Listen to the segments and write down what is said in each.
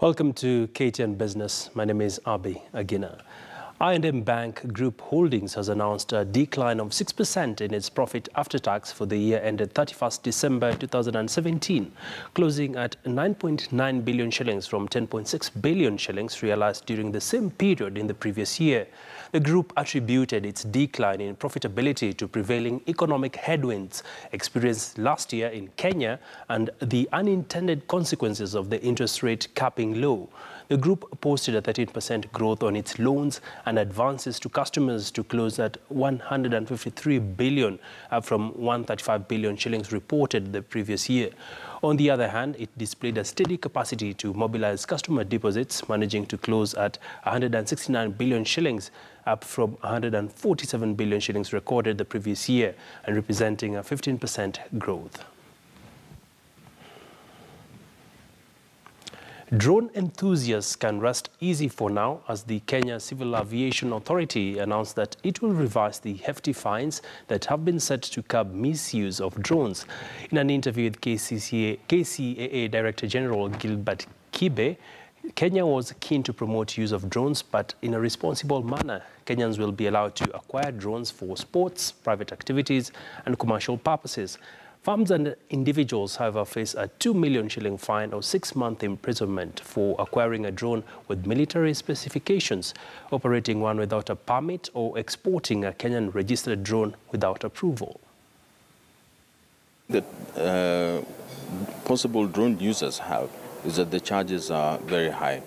Welcome to KTN Business. My name is Abi Agina. I&M Bank Group Holdings has announced a decline of 6% in its profit after tax for the year ended 31st December 2017, closing at 9.9 billion shillings from 10.6 billion shillings realized during the same period in the previous year. The group attributed its decline in profitability to prevailing economic headwinds experienced last year in Kenya and the unintended consequences of the interest rate capping law. The group posted a 13% growth on its loans and advances to customers to close at 153 billion, up from 135 billion shillings reported the previous year. On the other hand, it displayed a steady capacity to mobilize customer deposits, managing to close at 169 billion shillings, up from 147 billion shillings recorded the previous year, and representing a 15% growth. Drone enthusiasts can rest easy for now as the Kenya Civil Aviation Authority announced that it will revise the hefty fines that have been set to curb misuse of drones. In an interview with KCAA Director General Gilbert Kibe, Kenya was keen to promote use of drones, but in a responsible manner. Kenyans will be allowed to acquire drones for sports, private activities and commercial purposes. Firms and individuals, however, face a 2 million shilling fine or 6-month imprisonment for acquiring a drone with military specifications, operating one without a permit, or exporting a Kenyan registered drone without approval. The possible drone users have is that the charges are very high.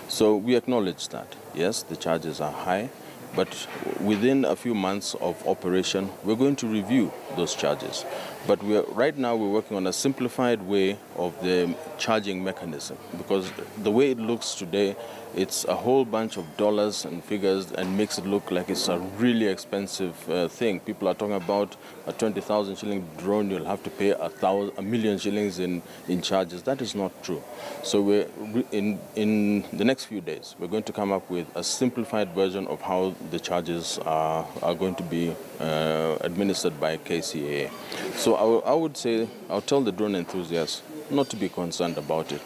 So we acknowledge that, yes, the charges are high, but within a few months of operation, we're going to review those charges. But right now we're working on a simplified way of the charging mechanism, because the way it looks today, it's a whole bunch of dollars and figures and makes it look like it's a really expensive thing. People are talking about a 20,000 shilling drone, you'll have to pay a million shillings in charges. That is not true. So we're in the next few days, we're going to come up with a simplified version of how the charges are going to be administered by KCAA. So I would say, I'll tell the drone enthusiasts not to be concerned about it.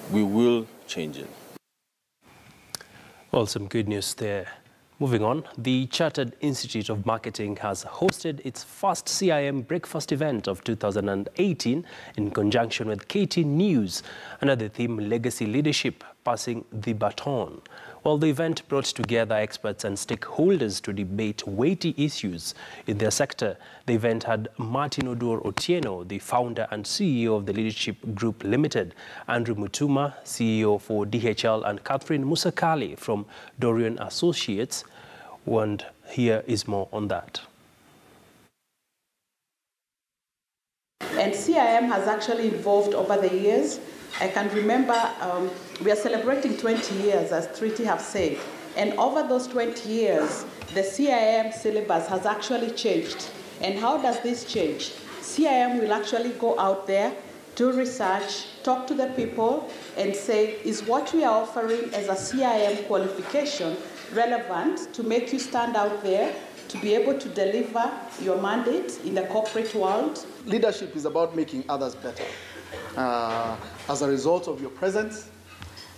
We will change it. Well, some good news there. Moving on, the Chartered Institute of Marketing has hosted its first CIM breakfast event of 2018 in conjunction with KT News under the theme Legacy Leadership, Passing the Baton. Well, the event brought together experts and stakeholders to debate weighty issues in their sector. The event had Martin Odur Otieno, the founder and CEO of the Leadership Group Limited, Andrew Mutuma, CEO for DHL, and Catherine Musakali from Dorian Associates. And here is more on that. And CIM has actually evolved over the years. I can remember we are celebrating 20 years, as Treaty have said. And over those 20 years, the CIM syllabus has actually changed. And how does this change? CIM will actually go out there, do research, talk to the people, and say, is what we are offering as a CIM qualification relevant to make you stand out there, to be able to deliver your mandate in the corporate world? Leadership is about making others better as a result of your presence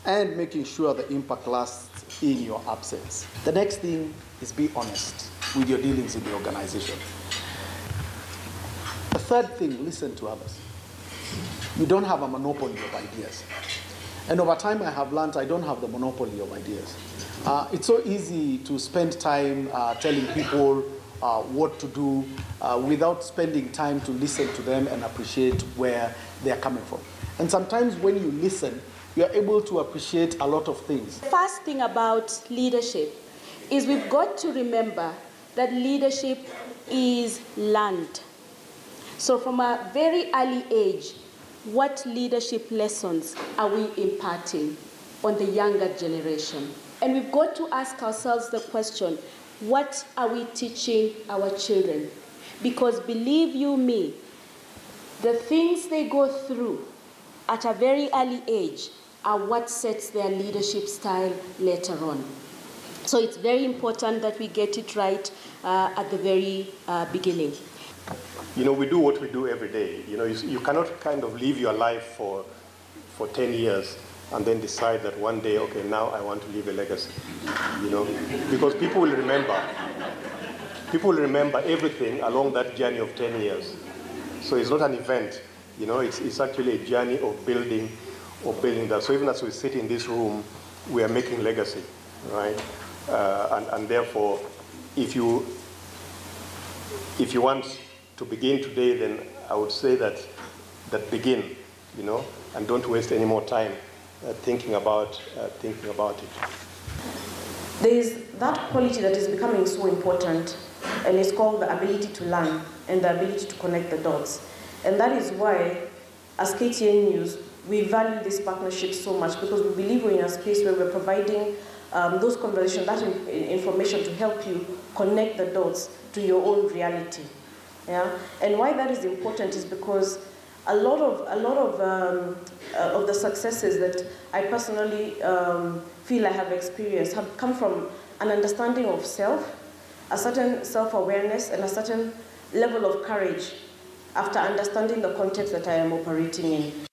and making sure the impact lasts in your absence. The next thing is be honest with your dealings in the organization. The third thing, listen to others. You don't have a monopoly of ideas. And over time I have learned I don't have the monopoly of ideas. It's so easy to spend time telling people what to do without spending time to listen to them and appreciate where they're coming from. And sometimes when you listen, you're able to appreciate a lot of things. The first thing about leadership is we've got to remember that leadership is learned. So from a very early age, what leadership lessons are we imparting on the younger generation? And we've got to ask ourselves the question, what are we teaching our children? Because believe you me, the things they go through at a very early age are what sets their leadership style later on. So it's very important that we get it right at the very beginning. You know, we do what we do every day. You know, you cannot kind of live your life for 10 years and then decide that one day, okay, now I want to leave a legacy, you know, because people will remember everything along that journey of 10 years. So it's not an event, you know, it's actually a journey of building that. So even as we sit in this room, we are making legacy, right? And therefore, if you want to begin today, then I would say that begin, you know, and don't waste any more time thinking about it. There is that quality that is becoming so important, and it's called the ability to learn and the ability to connect the dots. And that is why, as KTN News, we value this partnership so much, because we believe we're in a space where we're providing those conversations, that information to help you connect the dots to your own reality. Yeah? And why that is important is because a lot of the successes that I personally feel I have experienced have come from an understanding of self, a certain self-awareness, and a certain level of courage after understanding the context that I am operating in.